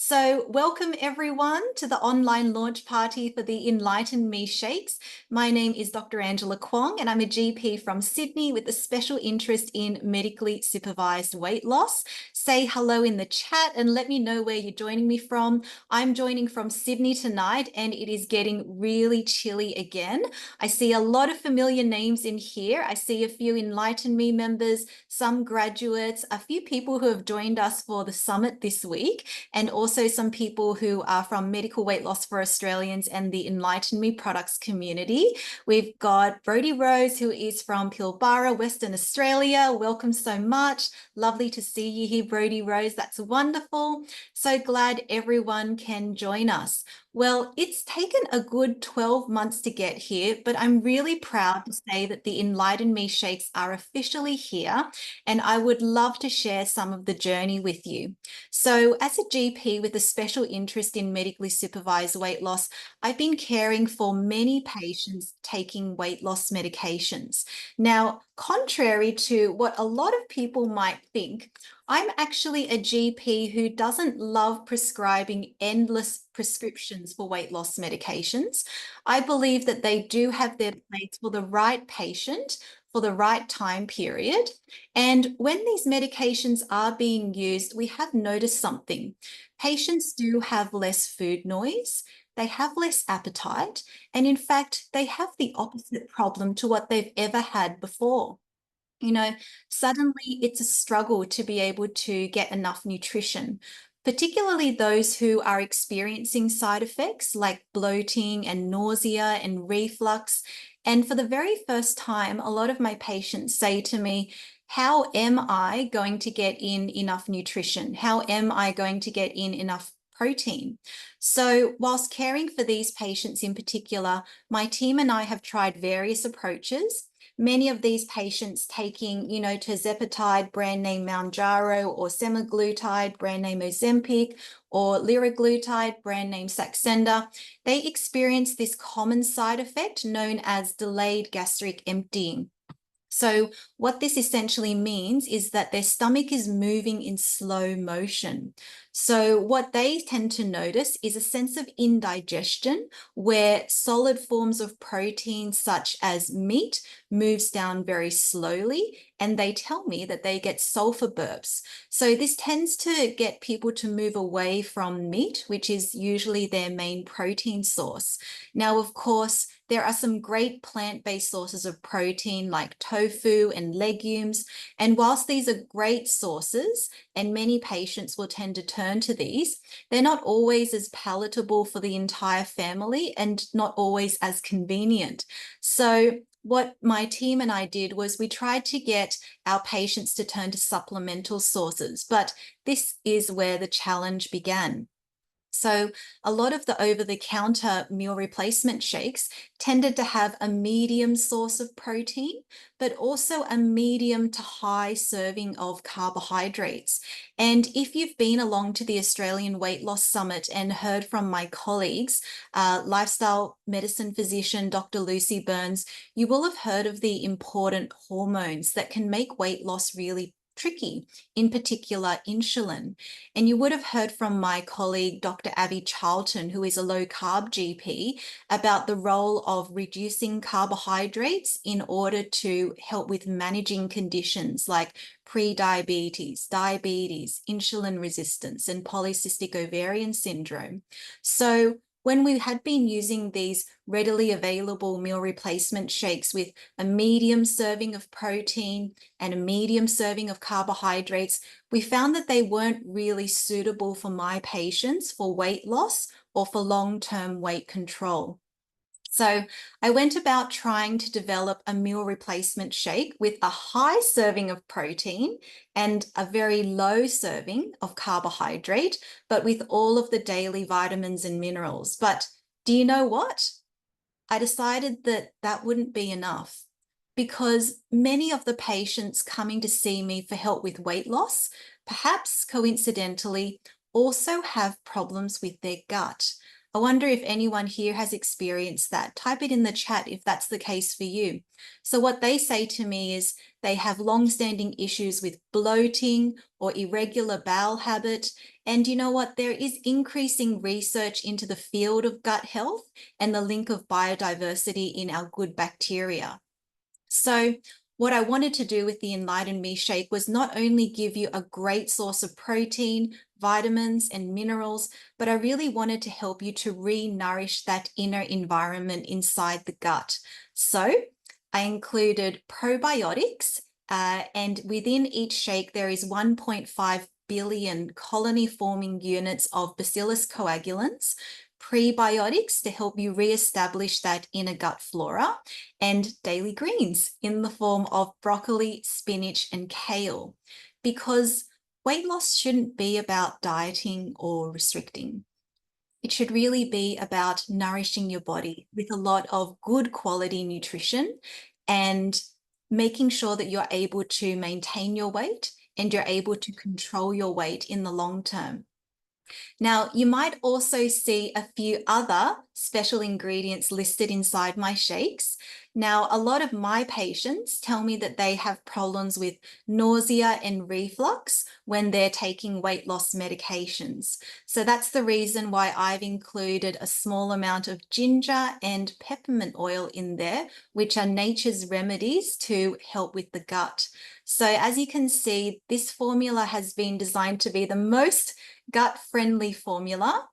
So welcome everyone to the online launch party for the Enlighten Me Shakes. My name is Dr. Angela Kwong and I'm a GP from Sydney with a special interest in medically supervised weight loss. Say hello in the chat and let me know where you're joining me from. I'm joining from Sydney tonight and it is getting really chilly again. I see a lot of familiar names in here. I see a few Enlighten Me members, some graduates, a few people who have joined us for the summit this week, and also some people who are from Medical Weight Loss for Australians and the Enlighten Me products community. We've got Brodie Rose, who is from Pilbara, Western Australia. Welcome so much. Lovely to see you here, Brodie Rose. That's wonderful. So glad everyone can join us. Well, it's taken a good 12 months to get here, but I'm really proud to say that the Enlighten Me Shakes are officially here, and I would love to share some of the journey with you. So as a GP with a special interest in medically supervised weight loss, I've been caring for many patients taking weight loss medications. Now, contrary to what a lot of people might think, I'm actually a GP who doesn't love prescribing endless prescriptions for weight loss medications. I believe that they do have their place for the right patient for the right time period. And when these medications are being used, we have noticed something. Patients do have less food noise, they have less appetite, and in fact, they have the opposite problem to what they've ever had before. Suddenly it's a struggle to be able to get enough nutrition, particularly those who are experiencing side effects like bloating and nausea and reflux. And for the very first time, a lot of my patients say to me, how am I going to get in enough nutrition? How am I going to get in enough protein? So whilst caring for these patients in particular, my team and I have tried various approaches. Many of these patients taking, tirzepatide, brand name Mounjaro, or semaglutide, brand name Ozempic, or liraglutide, brand name Saxenda, they experience this common side effect known as delayed gastric emptying. So what this essentially means is that their stomach is moving in slow motion. So what they tend to notice is a sense of indigestion where solid forms of protein such as meat moves down very slowly, and they tell me that they get sulfur burps. So this tends to get people to move away from meat, which is usually their main protein source. Now, of course, there are some great plant-based sources of protein like tofu and legumes. And whilst these are great sources, and many patients will tend to turn to these, they're not always as palatable for the entire family and not always as convenient. So what my team and I did was we tried to get our patients to turn to supplemental sources, but this is where the challenge began. So a lot of the over-the-counter meal replacement shakes tended to have a medium source of protein, but also a medium to high serving of carbohydrates. And if you've been along to the Australian Weight Loss Summit and heard from my colleagues, lifestyle medicine physician Dr. Lucy Burns, you will have heard of the important hormones that can make weight loss really tricky, in particular insulin. And you would have heard from my colleague, Dr. Abby Charlton, who is a low-carb GP, about the role of reducing carbohydrates in order to help with managing conditions like pre-diabetes, diabetes, insulin resistance, and polycystic ovarian syndrome. So when we had been using these readily available meal replacement shakes with a medium serving of protein and a medium serving of carbohydrates, we found that they weren't really suitable for my patients for weight loss or for long-term weight control. So I went about trying to develop a meal replacement shake with a high serving of protein and a very low serving of carbohydrate, but with all of the daily vitamins and minerals. But do you know what? I decided that that wouldn't be enough because many of the patients coming to see me for help with weight loss, perhaps coincidentally, also have problems with their gut. I wonder if anyone here has experienced that. Type it in the chat if that's the case for you. So what they say to me is they have long-standing issues with bloating or irregular bowel habit. And you know what? There is increasing research into the field of gut health and the link of biodiversity in our good bacteria. So what I wanted to do with the Enlighten Me Shake was not only give you a great source of protein, vitamins, and minerals, but I really wanted to help you to re-nourish that inner environment inside the gut. So I included probiotics, and within each shake, there is 1.5 billion colony-forming units of Bacillus coagulans, prebiotics to help you re-establish that inner gut flora, and daily greens in the form of broccoli, spinach, and kale. Because weight loss shouldn't be about dieting or restricting. It should really be about nourishing your body with a lot of good quality nutrition and making sure that you're able to maintain your weight and you're able to control your weight in the long term. Now, you might also see a few other special ingredients listed inside my shakes. Now, a lot of my patients tell me that they have problems with nausea and reflux when they're taking weight loss medications. So that's the reason why I've included a small amount of ginger and peppermint oil in there, which are nature's remedies to help with the gut. So as you can see, this formula has been designed to be the most gut-friendly formula.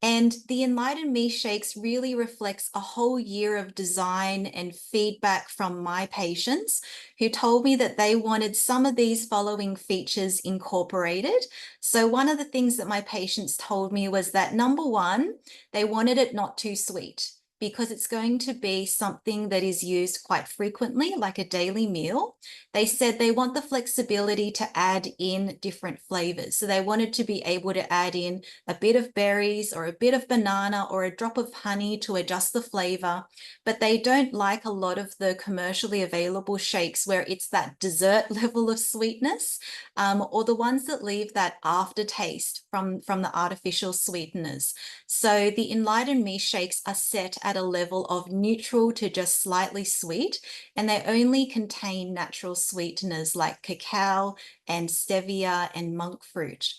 And the Enlighten Me Shakes really reflects a whole year of design and feedback from my patients who told me that they wanted some of these following features incorporated. So one of the things that my patients told me was that number one, they wanted it not too sweet, because it's going to be something that is used quite frequently, like a daily meal. They said they want the flexibility to add in different flavors. So they wanted to be able to add in a bit of berries or a bit of banana or a drop of honey to adjust the flavor. But they don't like a lot of the commercially available shakes where it's that dessert level of sweetness, or the ones that leave that aftertaste from the artificial sweeteners. So the Enlighten Me Shakes are set at a level of neutral to just slightly sweet, and they only contain natural sweeteners like cacao and stevia and monk fruit.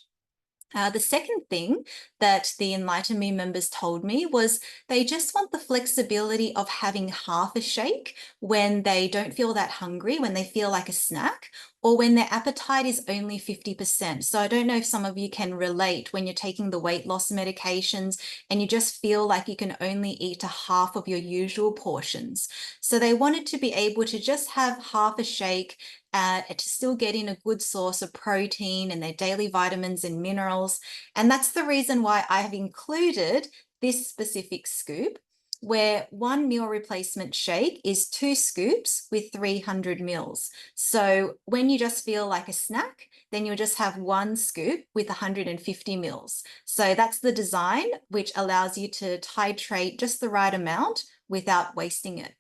The second thing that the Enlighten Me members told me was they just want the flexibility of having half a shake when they don't feel that hungry, when they feel like a snack, or when their appetite is only 50%. So I don't know if some of you can relate when you're taking the weight loss medications and you just feel like you can only eat a half of your usual portions. So they wanted to be able to just have half a shake to still get in a good source of protein and their daily vitamins and minerals. And that's the reason why I have included this specific scoop, where 1 meal replacement shake is 2 scoops with 300 mils. So when you just feel like a snack, then you'll just have 1 scoop with 150 mils. So that's the design, which allows you to titrate just the right amount without wasting it.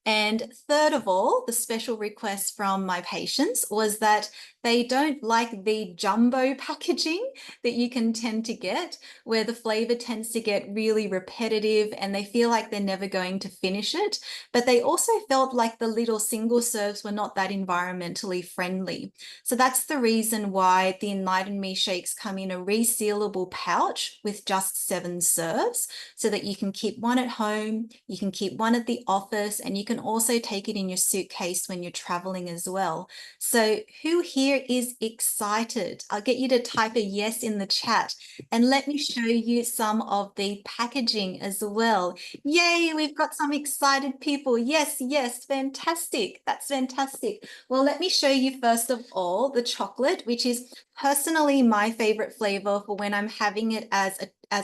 And third of all, the special request from my patients was that they don't like the jumbo packaging that you can tend to get, where the flavor tends to get really repetitive and they feel like they're never going to finish it. But they also felt like the little single serves were not that environmentally friendly. So that's the reason why the Enlighten Me Shakes come in a resealable pouch with just 7 serves, so that you can keep one at home, you can keep one at the office, and you can also take it in your suitcase when you're traveling as well. So who here is excited? I'll get you to type a yes in the chat and let me show you some of the packaging as well. Yay, we've got some excited people. Yes, yes, fantastic. That's fantastic. Well, let me show you first of all the chocolate, which is personally my favorite flavor for when I'm having it as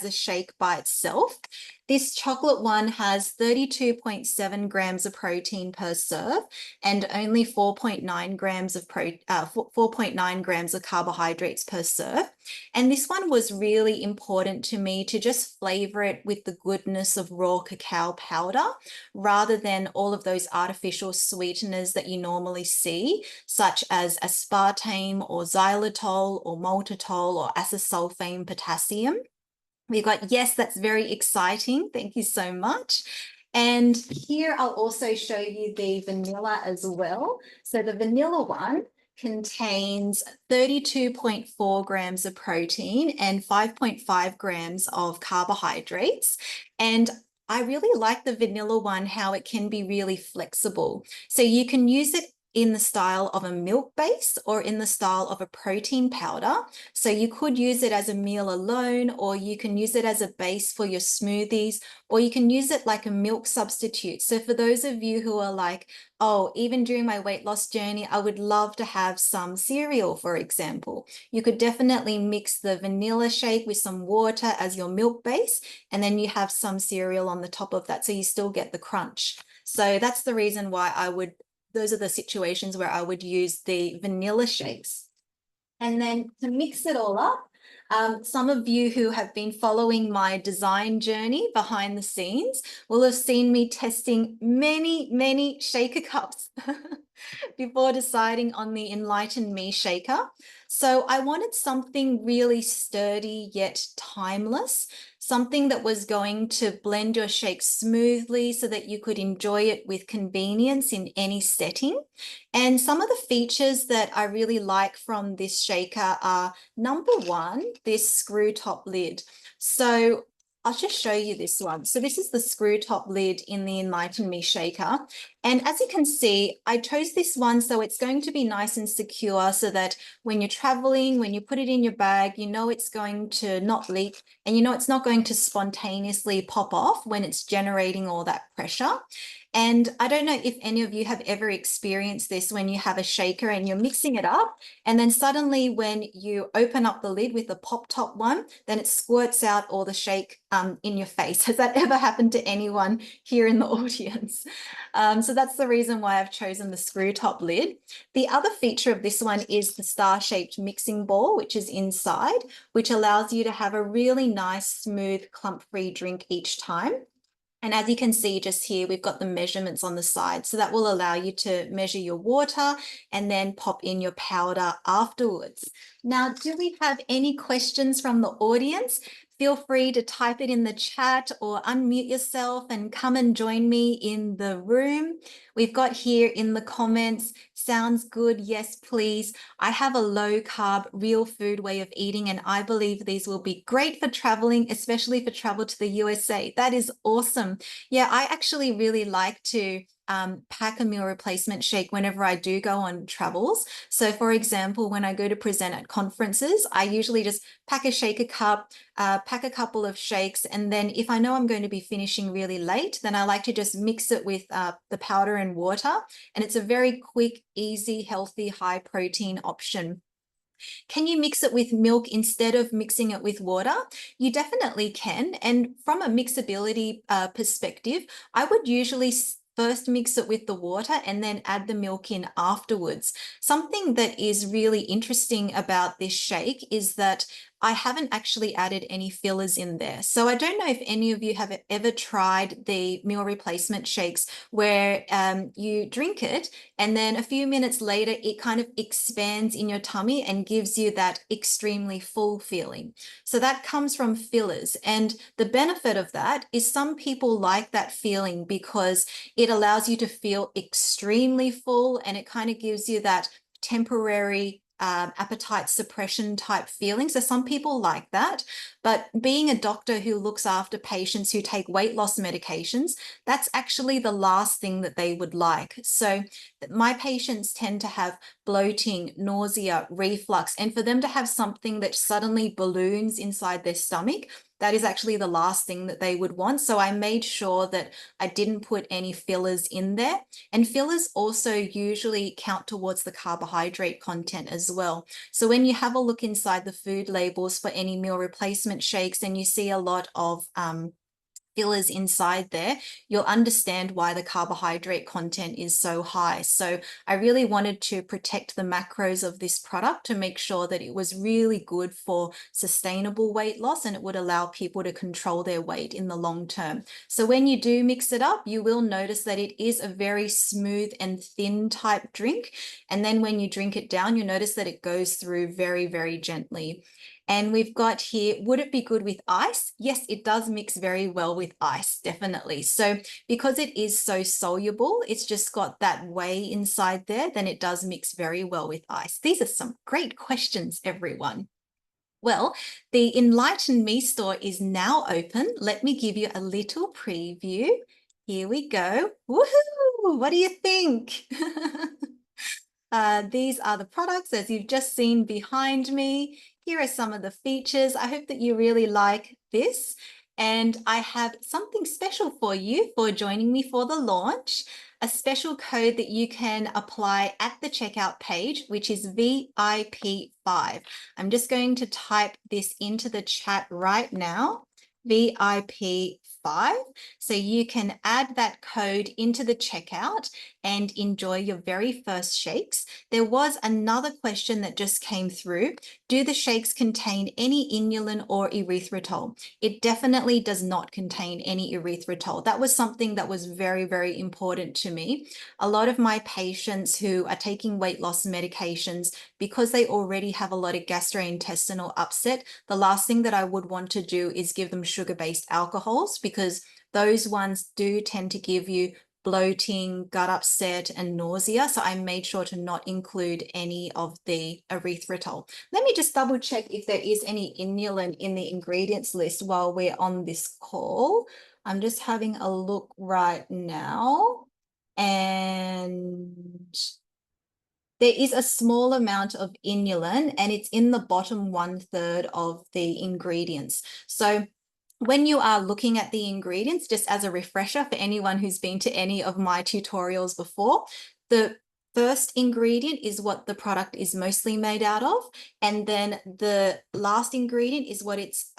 a shake by itself. This chocolate one has 32.7 grams of protein per serve and only 4.9 grams of 4.9 grams of carbohydrates per serve. And this one was really important to me to just flavor it with the goodness of raw cacao powder rather than all of those artificial sweeteners that you normally see, such as aspartame or xylitol or maltitol or acesulfame potassium. We've got, yes, that's very exciting. Thank you so much. And here I'll also show you the vanilla as well. So the vanilla one contains 32.4 grams of protein and 5.5 grams of carbohydrates. And I really like the vanilla one, how it can be really flexible. So you can use it in the style of a milk base or in the style of a protein powder. So you could use it as a meal alone, or you can use it as a base for your smoothies, or you can use it like a milk substitute. So for those of you who are like, oh, even during my weight loss journey, I would love to have some cereal, for example. You could definitely mix the vanilla shake with some water as your milk base, and then you have some cereal on the top of that, so you still get the crunch. So that's the reason why those are the situations where I would use the vanilla shakes. And then to mix it all up, some of you who have been following my design journey behind the scenes will have seen me testing many shaker cups before deciding on the Enlighten Me shaker. So I wanted something really sturdy yet timeless, something that was going to blend your shake smoothly so that you could enjoy it with convenience in any setting. And some of the features that I really like from this shaker are, number one, this screw top lid. So I'll just show you this one. So this is the screw top lid in the Enlighten Me shaker. And as you can see, I chose this one so it's going to be nice and secure so that when you're traveling, when you put it in your bag, you know it's going to not leak, and you know it's not going to spontaneously pop off when it's generating all that pressure. And I don't know if any of you have ever experienced this when you have a shaker and you're mixing it up, and then suddenly when you open up the lid with the pop top one, then it squirts out all the shake in your face. Has that ever happened to anyone here in the audience? So that's the reason why I've chosen the screw top lid. The other feature of this one is the star-shaped mixing ball, which is inside, which allows you to have a really nice, smooth, clump-free drink each time. And as you can see just here, we've got the measurements on the side. So that will allow you to measure your water and then pop in your powder afterwards. Now, do we have any questions from the audience? Feel free to type it in the chat or unmute yourself and come and join me in the room. We've got here in the comments, sounds good, yes, please. I have a low carb, real food way of eating, and I believe these will be great for traveling, especially for travel to the USA. That is awesome. Yeah, I actually really like to pack a meal replacement shake whenever I do go on travels. So for example, when I go to present at conferences, I usually just pack a shaker cup, pack a couple of shakes, and then if I know I'm going to be finishing really late, then I like to just mix it with the powder and water. And it's a very quick, easy, healthy, high protein option. Can you mix it with milk instead of mixing it with water? You definitely can. And from a mixability perspective, I would usually first mix it with the water and then add the milk in afterwards. Something that is really interesting about this shake is that I haven't actually added any fillers in there. So I don't know if any of you have ever tried the meal replacement shakes where you drink it and then a few minutes later, it kind of expands in your tummy and gives you that extremely full feeling. So that comes from fillers. And the benefit of that is some people like that feeling because it allows you to feel extremely full, and it kind of gives you that temporary appetite suppression type feeling. So some people like that, but being a doctor who looks after patients who take weight loss medications, that's actually the last thing that they would like. So my patients tend to have bloating, nausea, reflux, and for them to have something that suddenly balloons inside their stomach, that is actually the last thing that they would want. So I made sure that I didn't put any fillers in there. And fillers also usually count towards the carbohydrate content as well. So when you have a look inside the food labels for any meal replacement shakes and you see a lot of fillers inside there, you'll understand why the carbohydrate content is so high. So I really wanted to protect the macros of this product to make sure that it was really good for sustainable weight loss and it would allow people to control their weight in the long term. So when you do mix it up, you will notice that it is a very smooth and thin type drink. And then when you drink it down, you notice that it goes through very, very gently. And we've got here, would it be good with ice? Yes, it does mix very well with ice, definitely. So because it is so soluble, it's just got that whey inside there, then it does mix very well with ice. These are some great questions, everyone. Well, the Enlighten Me store is now open. Let me give you a little preview. Here we go. Woohoo! What do you think? These are the products as you've just seen behind me. Here are some of the features. I hope that you really like this. And I have something special for you for joining me for the launch, a special code that you can apply at the checkout page, which is VIP5. I'm just going to type this into the chat right now, VIP5. So you can add that code into the checkout and enjoy your very first shakes. There was another question that just came through. Do the shakes contain any inulin or erythritol? It definitely does not contain any erythritol. That was something that was very, very important to me. A lot of my patients who are taking weight loss medications, because they already have a lot of gastrointestinal upset, the last thing that I would want to do is give them sugar-based alcohols, because those ones do tend to give you bloating, gut upset, and nausea. So I made sure to not include any of the erythritol. Let me just double check if there is any inulin in the ingredients list while we're on this call. I'm just having a look right now. And there is a small amount of inulin, and it's in the bottom 1/3 of the ingredients. So when you are looking at the ingredients, just as a refresher for anyone who's been to any of my tutorials before, the first ingredient is what the product is mostly made out of, and then the last ingredient is what it's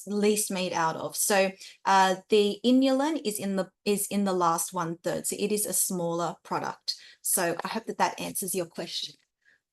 least made out of. So the inulin is in the last 1/3, so it is a smaller product. So I hope that that answers your question.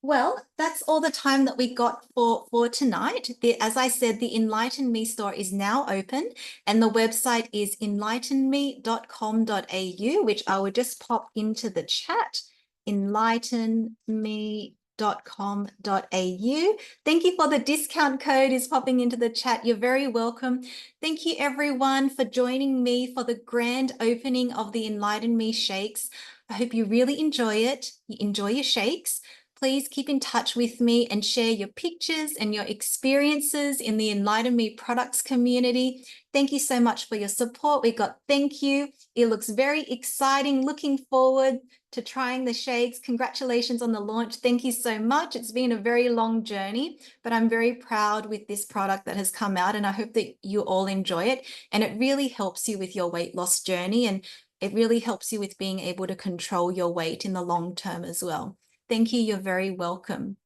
Well, that's all the time that we got for tonight. As I said, the Enlighten Me store is now open, and the website is enlightenme.com.au, which I will just pop into the chat, enlightenme.com.au. Thank you for the discount code is popping into the chat. You're very welcome. Thank you everyone for joining me for the grand opening of the Enlighten Me Shakes. I hope you really enjoy it. You enjoy your shakes. Please keep in touch with me and share your pictures and your experiences in the Enlighten Me products community. Thank you so much for your support. We got thank you. It looks very exciting. Looking forward to trying the shakes. Congratulations on the launch. Thank you so much. It's been a very long journey, but I'm very proud with this product that has come out, and I hope that you all enjoy it. And it really helps you with your weight loss journey, and it really helps you with being able to control your weight in the long term as well. Thank you. You're very welcome.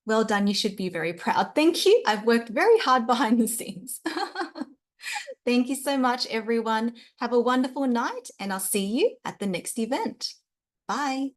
Well done. You should be very proud. Thank you. I've worked very hard behind the scenes. Thank you so much, everyone. Have a wonderful night, and I'll see you at the next event. Bye.